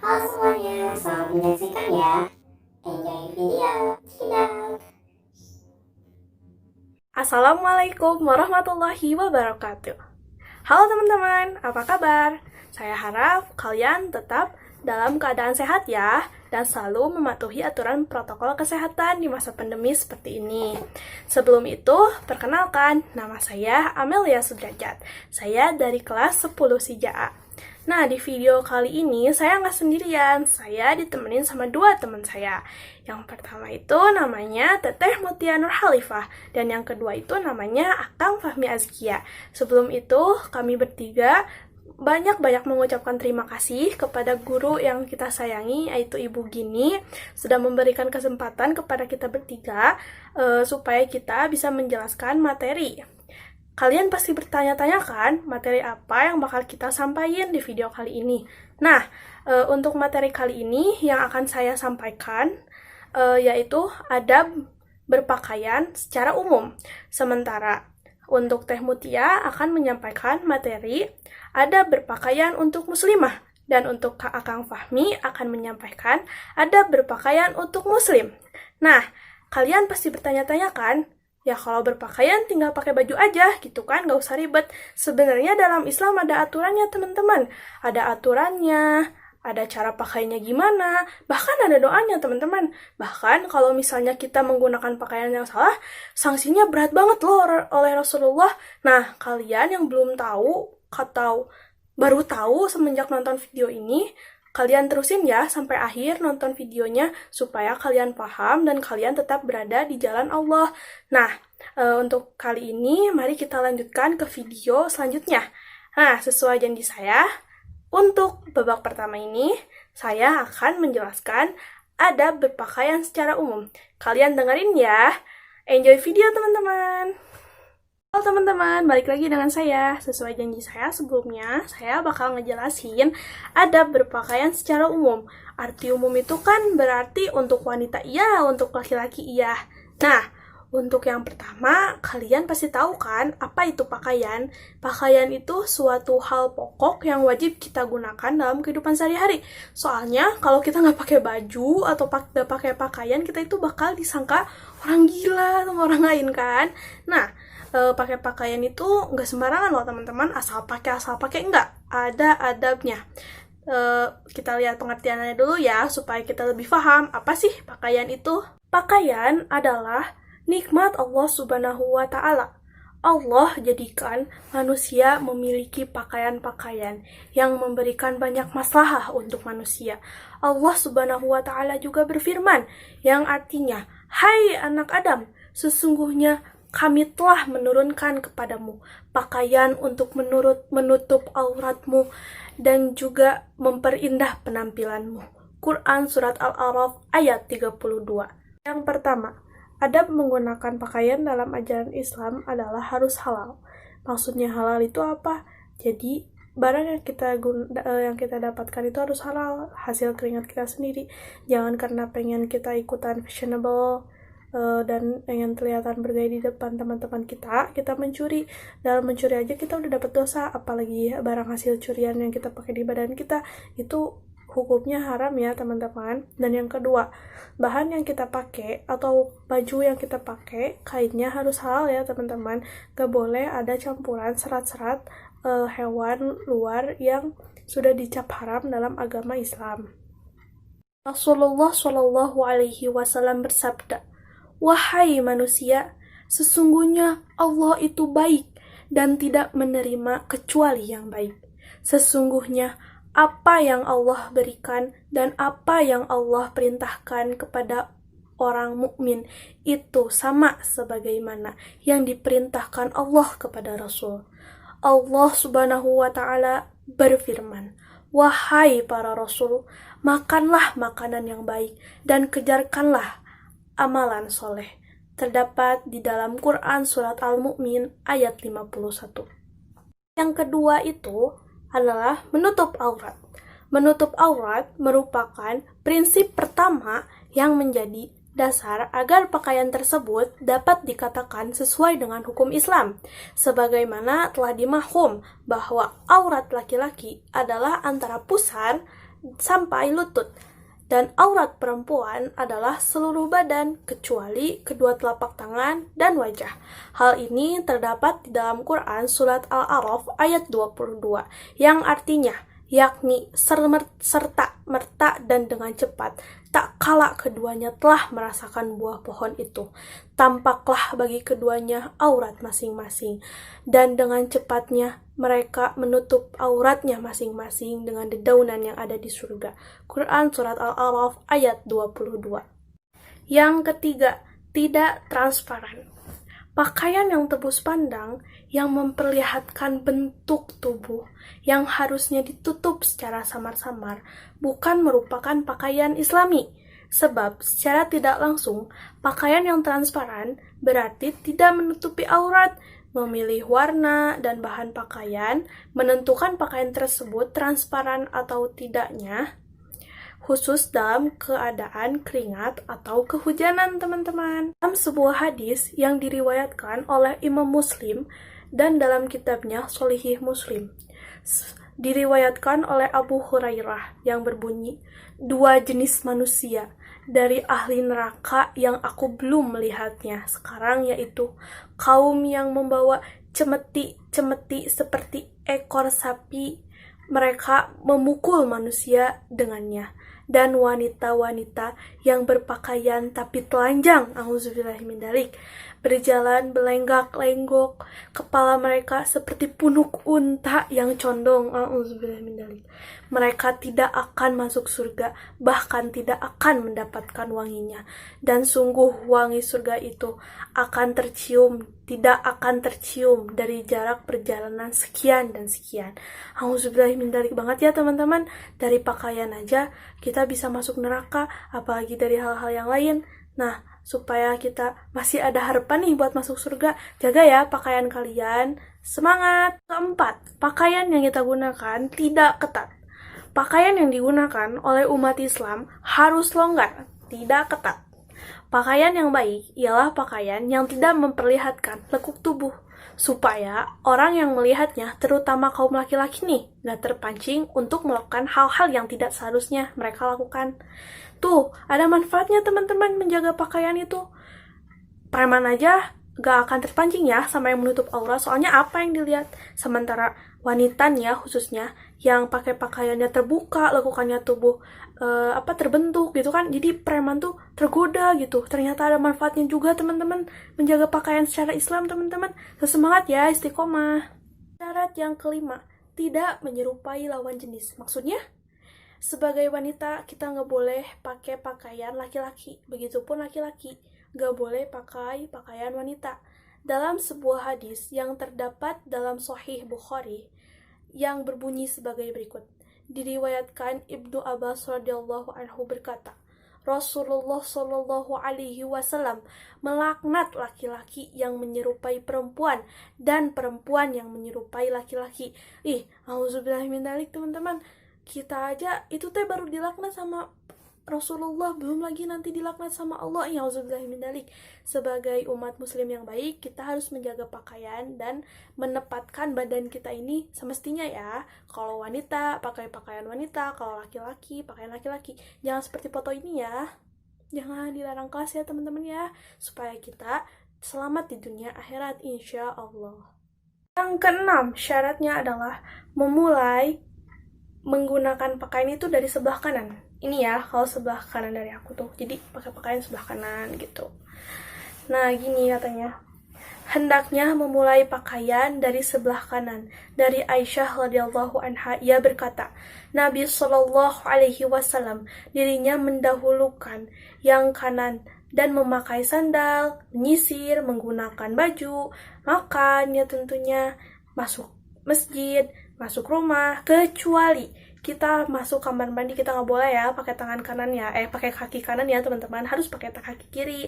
Halo semuanya, selamat menyaksikan ya. Enjoy video, tidak. Assalamualaikum warahmatullahi wabarakatuh. Halo teman-teman, apa kabar? Saya harap kalian tetap dalam keadaan sehat ya, dan selalu mematuhi aturan protokol kesehatan di masa pandemi seperti ini. Sebelum itu, perkenalkan, nama saya Amelia Sudrajat. Saya dari kelas 10 SIJA. Nah, di video kali ini saya nggak sendirian, saya ditemenin sama dua teman saya. Yang pertama itu namanya Teteh Mutia Nur Halifah, dan yang kedua itu namanya Akang Fahmi Azkia. Sebelum itu, kami bertiga banyak-banyak mengucapkan terima kasih kepada guru yang kita sayangi, yaitu Ibu Gini, sudah memberikan kesempatan kepada kita bertiga supaya kita bisa menjelaskan materi. Kalian pasti bertanya-tanya kan, materi apa yang bakal kita sampaikan di video kali ini. Nah, untuk materi kali ini yang akan saya sampaikan yaitu adab berpakaian secara umum. Sementara untuk Teh Mutia akan menyampaikan materi adab berpakaian untuk muslimah, dan untuk Kak Akang Fahmi akan menyampaikan adab berpakaian untuk muslim. Nah, kalian pasti bertanya-tanya kan, ya kalau berpakaian tinggal pakai baju aja gitu kan, gak usah ribet. Sebenarnya dalam Islam ada aturannya teman-teman. Ada aturannya, ada cara pakainya gimana, bahkan ada doanya teman-teman. Bahkan kalau misalnya kita menggunakan pakaian yang salah, sanksinya berat banget loh oleh Rasulullah. Nah, kalian yang belum tahu atau baru tahu semenjak nonton video ini, kalian terusin ya sampai akhir nonton videonya supaya kalian paham dan kalian tetap berada di jalan Allah. Nah, untuk kali ini mari kita lanjutkan ke video selanjutnya. Nah, sesuai janji saya, untuk babak pertama ini saya akan menjelaskan adab berpakaian secara umum. Kalian dengerin ya. Enjoy video teman-teman. Halo teman-teman, balik lagi dengan saya. Sesuai janji saya sebelumnya, saya bakal ngejelasin adab berpakaian secara umum. Arti umum itu kan berarti untuk wanita iya, untuk laki-laki iya. Nah, untuk yang pertama, kalian pasti tahu kan apa itu pakaian? Pakaian itu suatu hal pokok yang wajib kita gunakan dalam kehidupan sehari-hari. Soalnya kalau kita nggak pakai baju atau nggak pakai pakaian, kita itu bakal disangka orang gila sama orang lain kan. Nah, pakai pakaian itu nggak sembarangan loh teman-teman, asal pakai enggak, ada adabnya. Kita lihat pengertiannya dulu ya supaya kita lebih paham apa sih pakaian itu. Pakaian adalah nikmat Allah Subhanahu wa Ta'ala. Allah jadikan manusia memiliki pakaian-pakaian yang memberikan banyak maslahah untuk manusia. Allah Subhanahu wa Ta'ala juga berfirman yang artinya, "Hai anak Adam, sesungguhnya kami telah menurunkan kepadamu pakaian untuk menutup auratmu dan juga memperindah penampilanmu." Quran Surat Al-A'raf ayat 32. Yang pertama, adab menggunakan pakaian dalam ajaran Islam adalah harus halal. Maksudnya halal itu apa? Jadi, barang yang kita dapatkan itu harus halal, hasil keringat kita sendiri. Jangan karena pengen kita ikutan fashionable, dan pengen kelihatan bergaya di depan teman-teman kita mencuri. Dalam mencuri aja kita udah dapat dosa, apalagi barang hasil curian yang kita pakai di badan kita, itu hukumnya haram ya teman-teman. Dan yang kedua, bahan yang kita pakai atau baju yang kita pakai, kainnya harus halal ya teman-teman. Gak boleh ada campuran serat-serat hewan luar yang sudah dicap haram dalam agama Islam. Rasulullah Shallallahu Alaihi Wasallam bersabda, "Wahai manusia, sesungguhnya Allah itu baik dan tidak menerima kecuali yang baik. Sesungguhnya apa yang Allah berikan dan apa yang Allah perintahkan kepada orang mukmin itu sama sebagaimana yang diperintahkan Allah kepada Rasul." Allah Subhanahu wa Ta'ala berfirman, "Wahai para Rasul, makanlah makanan yang baik dan kejarkanlah amalan soleh." Terdapat di dalam Quran Surat Al-Mu'min ayat 51. Yang kedua itu adalah menutup aurat. Menutup aurat merupakan prinsip pertama yang menjadi dasar agar pakaian tersebut dapat dikatakan sesuai dengan hukum Islam, sebagaimana telah dimafhum bahwa aurat laki-laki adalah antara pusar sampai lutut. Dan aurat perempuan adalah seluruh badan kecuali kedua telapak tangan dan wajah. Hal ini terdapat di dalam Quran surat Al-A'raf ayat 22 yang artinya yakni serta merta dan dengan cepat tak kala keduanya telah merasakan buah pohon itu, tampaklah bagi keduanya aurat masing-masing, dan dengan cepatnya mereka menutup auratnya masing-masing dengan dedaunan yang ada di surga. Quran Surat Al-A'raf ayat 22. Yang ketiga, tidak transparan. Pakaian yang tebus pandang yang memperlihatkan bentuk tubuh yang harusnya ditutup secara samar-samar bukan merupakan pakaian Islami. Sebab secara tidak langsung, pakaian yang transparan berarti tidak menutupi aurat. Memilih warna dan bahan pakaian menentukan pakaian tersebut transparan atau tidaknya, khusus dalam keadaan keringat atau kehujanan, teman-teman. Dalam sebuah hadis yang diriwayatkan oleh Imam Muslim dan dalam kitabnya Sholihih Muslim, diriwayatkan oleh Abu Hurairah yang berbunyi, 2 jenis manusia dari ahli neraka yang aku belum melihatnya sekarang, yaitu kaum yang membawa cemeti-cemeti seperti ekor sapi, mereka memukul manusia dengannya, dan wanita-wanita yang berpakaian tapi telanjang, auzubillahimindzalik, berjalan belenggak-lenggok, kepala mereka seperti punuk unta yang condong, auzubillahimindzalik. Mereka tidak akan masuk surga, bahkan tidak akan mendapatkan wanginya, dan sungguh wangi surga itu tidak akan tercium dari jarak perjalanan sekian dan sekian. Auzubillahimindzalik banget ya teman-teman, dari pakaian aja kita bisa masuk neraka, apalagi dari hal-hal yang lain. Nah, supaya kita masih ada harapan nih buat masuk surga, jaga ya pakaian kalian. Semangat! Keempat, pakaian yang kita gunakan tidak ketat. Pakaian yang digunakan oleh umat Islam harus longgar, tidak ketat. Pakaian yang baik ialah pakaian yang tidak memperlihatkan lekuk tubuh, supaya orang yang melihatnya, terutama kaum laki-laki nih, gak terpancing untuk melakukan hal-hal yang tidak seharusnya mereka lakukan. Tuh, ada manfaatnya teman-teman menjaga pakaian itu. Preman aja gak akan terpancing ya sama yang menutup aurat, soalnya apa yang dilihat. Sementara wanita nih ya khususnya, yang pakai pakaiannya terbuka, lekukannya tubuh terbentuk gitu kan, jadi preman tuh tergoda gitu. Ternyata ada manfaatnya juga teman-teman menjaga pakaian secara Islam, teman-teman. Semangat ya, istiqomah. Syarat yang kelima, tidak menyerupai lawan jenis. Maksudnya, sebagai wanita kita nggak boleh pakai pakaian laki-laki, begitupun laki-laki nggak boleh pakai pakaian wanita. Dalam sebuah hadis yang terdapat dalam Sahih Bukhari yang berbunyi sebagai berikut, diriwayatkan Ibnu Abbas radhiyallahu anhu berkata, Rasulullah Shallallahu Alaihi Wasallam melaknat laki-laki yang menyerupai perempuan dan perempuan yang menyerupai laki-laki. Auzubillahimindzalik teman-teman, kita aja itu baru dilaknat sama Rasulullah, belum lagi nanti dilaknat sama Allah. Auzubillahimindzalik. Sebagai umat muslim yang baik, kita harus menjaga pakaian dan menempatkan badan kita ini semestinya ya. Kalau wanita, pakai pakaian wanita. Kalau laki-laki, pakaian laki-laki. Jangan seperti foto ini ya. Jangan dilarang kelas ya teman-teman ya. Supaya kita selamat di dunia akhirat insya Allah. Yang keenam, syaratnya adalah memulai menggunakan pakaian itu dari sebelah kanan. Ini ya, kalau sebelah kanan dari aku tuh, jadi pakai pakaian sebelah kanan gitu. Nah, gini katanya, hendaknya memulai pakaian dari sebelah kanan. Dari Aisyah radhiyallahu anha, ia berkata, Nabi Shallallahu Alaihi Wasallam dirinya mendahulukan yang kanan dan memakai sandal, menyisir, menggunakan baju, makan ya tentunya, masuk masjid, masuk rumah, kecuali kita masuk kamar mandi, kita nggak boleh ya pakai tangan kanan ya, pakai kaki kanan ya teman-teman, harus pakai kaki kiri.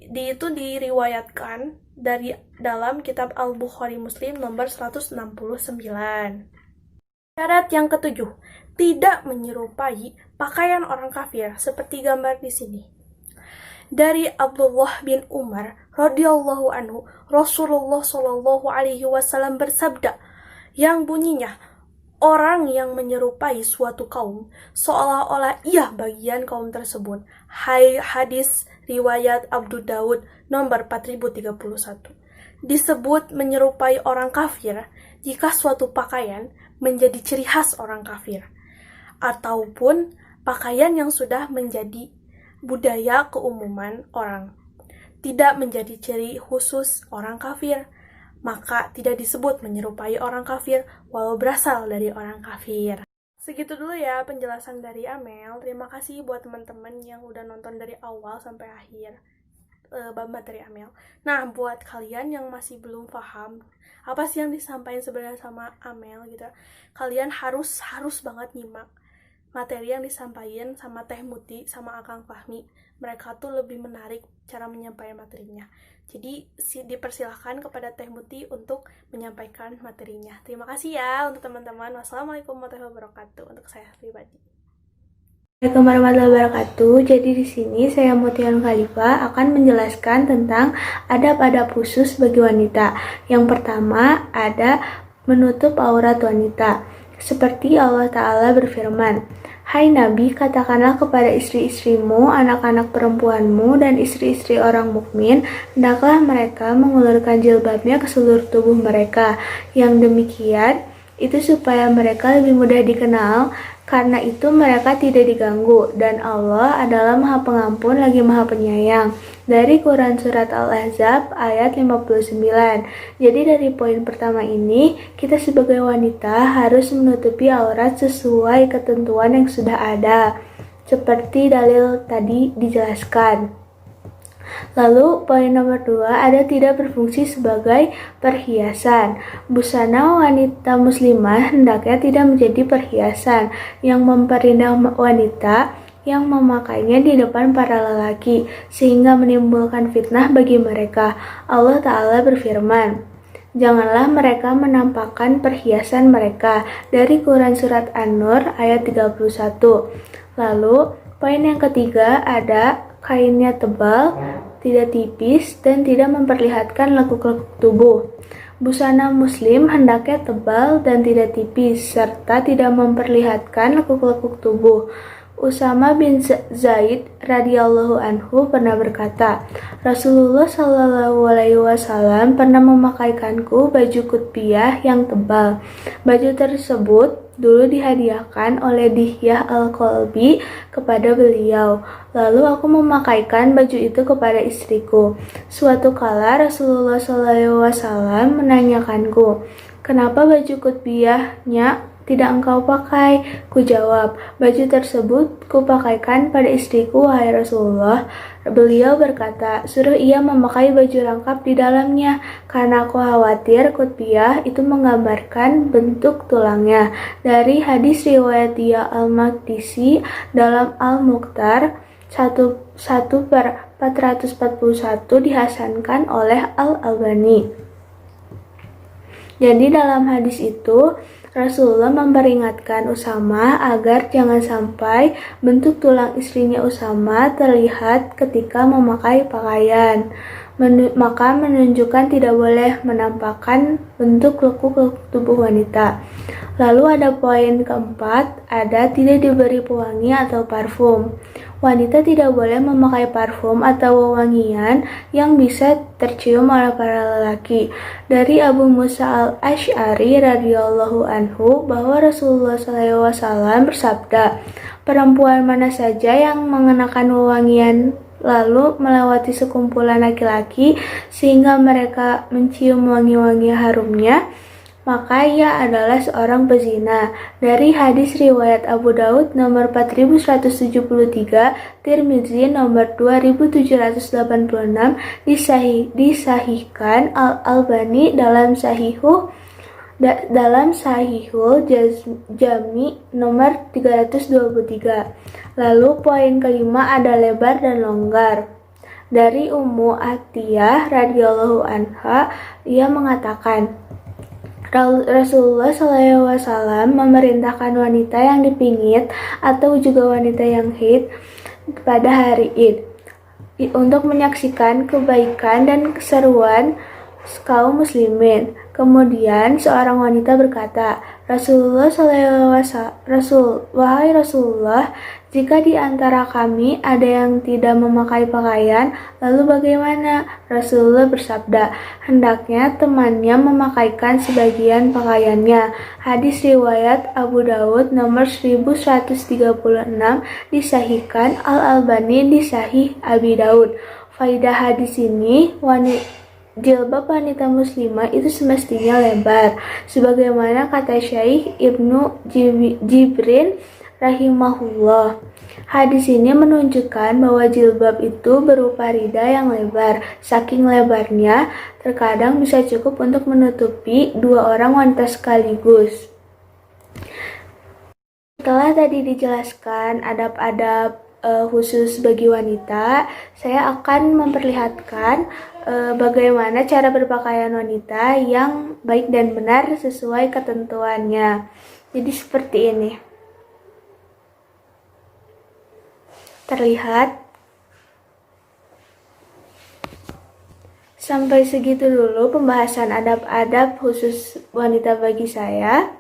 Itu diriwayatkan dari dalam kitab Al-Bukhari Muslim nomor 169. Syarat yang ketujuh, tidak menyerupai pakaian orang kafir seperti gambar di sini. Dari Abdullah bin Umar radhiyallahu anhu, Rasulullah Shallallahu Alaihi Wasallam bersabda yang bunyinya, orang yang menyerupai suatu kaum seolah-olah ia bagian kaum tersebut. Hadis riwayat Abu Daud nomor 4031. Disebut menyerupai orang kafir jika suatu pakaian menjadi ciri khas orang kafir, ataupun pakaian yang sudah menjadi budaya keumuman orang, tidak menjadi ciri khusus orang kafir, maka tidak disebut menyerupai orang kafir walau berasal dari orang kafir. Segitu dulu ya penjelasan dari Amel. Terima kasih buat teman-teman yang udah nonton dari awal sampai akhir bab materi Amel. Nah, buat kalian yang masih belum paham apa sih yang disampaikan sebenarnya sama Amel gitu, kalian harus banget nyimak materi yang disampaikan sama Teh Muti sama Akang Fahmi. Mereka tuh lebih menarik cara menyampaikan materinya. Jadi dipersilahkan kepada Teh Muti untuk menyampaikan materinya. Terima kasih ya untuk teman-teman. Wassalamualaikum warahmatullahi wabarakatuh untuk saya pribadi. Assalamualaikum warahmatullahi wabarakatuh. Jadi di sini saya Mutian Khalifah akan menjelaskan tentang adab-adab khusus bagi wanita. Yang pertama ada menutup aurat wanita. Seperti Allah Ta'ala berfirman, "Hai Nabi, katakanlah kepada istri-istrimu, anak-anak perempuanmu, dan istri-istri orang mukmin, hendaklah mereka mengulurkan jilbabnya ke seluruh tubuh mereka. Yang demikian, itu supaya mereka lebih mudah dikenal, karena itu mereka tidak diganggu, dan Allah adalah Maha Pengampun lagi Maha Penyayang." Dari Quran Surat Al-Ahzab ayat 59. Jadi dari poin pertama ini, kita sebagai wanita harus menutupi aurat sesuai ketentuan yang sudah ada, seperti dalil tadi dijelaskan. Lalu poin nomor 2 ada tidak berfungsi sebagai perhiasan. Busana wanita muslimah hendaknya tidak menjadi perhiasan yang memperindah wanita yang memakainya di depan para lelaki, sehingga menimbulkan fitnah bagi mereka. Allah Ta'ala berfirman, "Janganlah mereka menampakkan perhiasan mereka." Dari Quran Surat An-Nur ayat 31. Lalu poin yang ketiga ada kainnya tebal, tidak tipis, dan tidak memperlihatkan lekuk-lekuk tubuh. Busana muslim hendaknya tebal dan tidak tipis, serta tidak memperlihatkan lekuk-lekuk tubuh. Usama bin Zaid radhiyallahu anhu pernah berkata, Rasulullah shallallahu alaihi wasallam pernah memakaikanku baju kutbiyah yang tebal. Baju tersebut dulu dihadiahkan oleh Dihyah al-Qalbi kepada beliau. Lalu aku memakaikan baju itu kepada istriku. Suatu kala Rasulullah shallallahu alaihi wasallam menanyakanku, "Kenapa baju kutbiyahnya tidak engkau pakai?" Ku jawab, "Baju tersebut kupakaikan pada istriku, wahai Rasulullah." Beliau berkata, "Suruh ia memakai baju lengkap di dalamnya, karena aku khawatir kutbiyah itu menggambarkan bentuk tulangnya." Dari hadis riwayat Dia Al-Maqdisi dalam Al-Mukhtar 1/441 dihasankan oleh Al-Albani. Jadi dalam hadis itu Rasulullah memperingatkan Usama agar jangan sampai bentuk tulang istrinya Usama terlihat ketika memakai pakaian. Maka menunjukkan tidak boleh menampakkan bentuk lekuk-lekuk tubuh wanita. Lalu ada poin keempat, ada tidak diberi pewangi atau parfum. Wanita tidak boleh memakai parfum atau wewangian yang bisa tercium oleh para lelaki. Dari Abu Musa al-Asy'ari radhiyallahu anhu bahwa Rasulullah SAW bersabda, "Perempuan mana saja yang mengenakan wewangian lalu melewati sekumpulan laki-laki sehingga mereka mencium wangi-wangi harumnya, maka ia adalah seorang pezina." Dari hadis riwayat Abu Daud nomor 4173, Tirmizi nomor 2786, disahihkan Al-Albani dalam Sahihul Jami nomor 323. Lalu poin kelima ada lebar dan longgar. Dari Ummu Atiyah radhiyallahu anha, ia mengatakan, Rasulullah SAW memerintahkan wanita yang dipingit atau juga wanita yang haid pada hari Id untuk menyaksikan kebaikan dan keseruan kaum muslimin. Kemudian seorang wanita berkata, Wahai Rasulullah, jika di antara kami ada yang tidak memakai pakaian, lalu bagaimana? Rasulullah bersabda, hendaknya temannya memakaikan sebagian pakaiannya. Hadis riwayat Abu Dawud nomor 1136 disahihkan Al-Albani di Sahih Abi Daud. Faidah hadis ini, jilbab wanita muslimah itu semestinya lebar, sebagaimana kata Syekh Ibnu Jibrin rahimahullah. Hadis ini menunjukkan bahwa jilbab itu berupa rida yang lebar. Saking lebarnya, terkadang bisa cukup untuk menutupi dua orang wanita sekaligus. Setelah tadi dijelaskan adab-adab khusus bagi wanita, saya akan memperlihatkan bagaimana cara berpakaian wanita yang baik dan benar sesuai ketentuannya. Jadi seperti ini. Terlihat? Sampai segitu dulu pembahasan adab-adab khusus wanita bagi saya.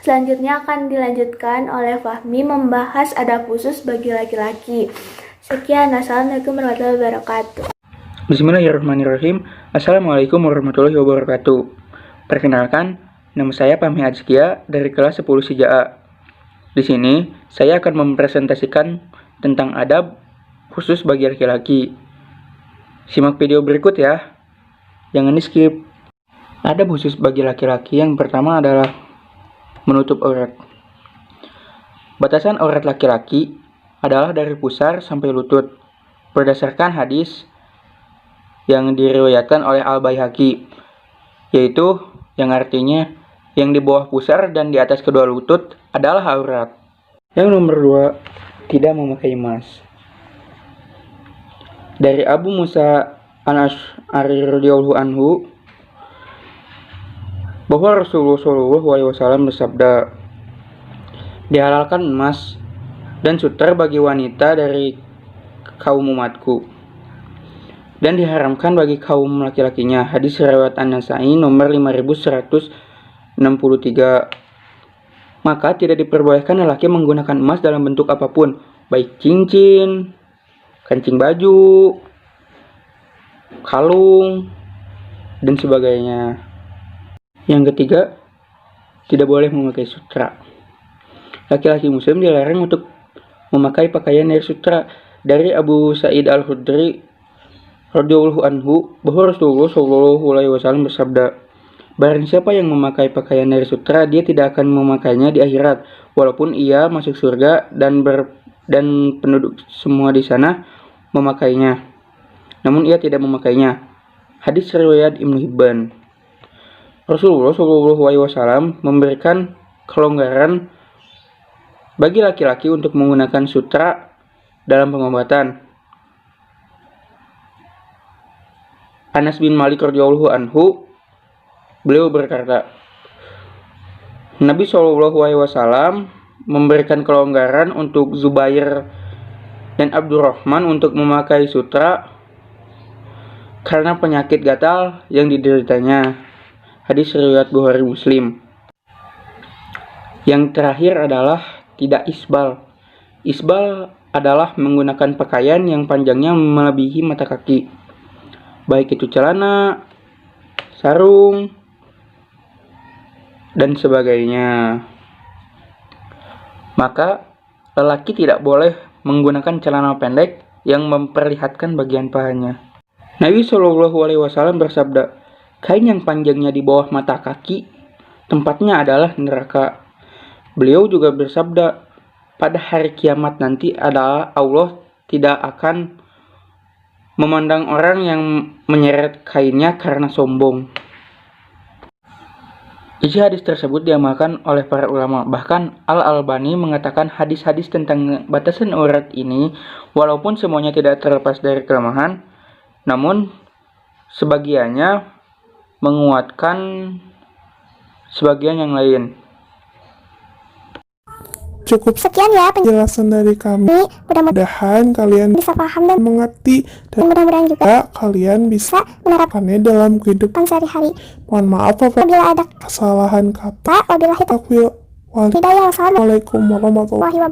Selanjutnya akan dilanjutkan oleh Fahmi membahas adab khusus bagi laki-laki. Sekian, Assalamualaikum warahmatullahi wabarakatuh. Bismillahirrahmanirrahim. Assalamualaikum warahmatullahi wabarakatuh. Perkenalkan, nama saya Fahmi Azkia dari kelas 10 SIJA. Di sini, saya akan mempresentasikan tentang adab khusus bagi laki-laki. Simak video berikut ya. Jangan di-skip. Adab khusus bagi laki-laki yang pertama adalah menutup aurat. Batasan aurat laki-laki adalah dari pusar sampai lutut, berdasarkan hadis yang diriwayatkan oleh Al-Baihaqi, yaitu yang artinya yang di bawah pusar dan di atas kedua lutut adalah aurat. Yang nomor 2, tidak memakai emas. Dari Abu Musa Al-Asy'ari radhiyallahu anhu bahwa Rasulullah SAW bersabda, dihalalkan emas dan sutra bagi wanita dari kaum umatku, dan diharamkan bagi kaum laki-lakinya. Hadis riwayat An-Nasa'i nomor 5163. Maka tidak diperbolehkan lelaki menggunakan emas dalam bentuk apapun, baik cincin, kancing baju, kalung, dan sebagainya. Yang ketiga, tidak boleh memakai sutra. Laki-laki muslim dilarang untuk memakai pakaian dari sutra. Dari Abu Sa'id Al-Khudri radhiyallahu anhu bahwa Rasulullah SAW bersabda, barang siapa yang memakai pakaian dari sutra, dia tidak akan memakainya di akhirat, walaupun ia masuk surga dan penduduk semua di sana memakainya, namun ia tidak memakainya. Hadis riwayat Ibnu Hibban. Rasulullah SAW memberikan kelonggaran bagi laki-laki untuk menggunakan sutra dalam pengobatan. Anas bin Malik radhiyallahu anhu, beliau berkata, Nabi SAW memberikan kelonggaran untuk Zubair dan Abdurrahman untuk memakai sutra karena penyakit gatal yang dideritanya. Hadis riwayat Bukhari Muslim. Yang terakhir adalah tidak isbal. Isbal adalah menggunakan pakaian yang panjangnya melebihi mata kaki, baik itu celana, sarung, dan sebagainya. Maka lelaki tidak boleh menggunakan celana pendek yang memperlihatkan bagian pahanya. Nabi SAW bersabda, kain yang panjangnya di bawah mata kaki, tempatnya adalah neraka. Beliau juga bersabda, pada hari kiamat nanti adalah Allah tidak akan memandang orang yang menyeret kainnya karena sombong. Isi hadis tersebut diamalkan oleh para ulama. Bahkan Al-Albani mengatakan hadis-hadis tentang batasan aurat ini, walaupun semuanya tidak terlepas dari kelemahan, namun sebagiannya menguatkan sebagian yang lain. Cukup Sekian ya penjelasan dari kami. mudah-mudahan Mudah-mudahan kalian bisa paham dan mengerti dan mudah-mudahan juga kalian bisa menerapkan menerapkannya dalam kehidupan. sehari-hari. Mohon maaf Apabila ada kesalahan kata. kata, wabillahi taufiq Assalamualaikum hidayah. Wassalamualaikum warahmatullahi warahmatullahi wabarakatuh.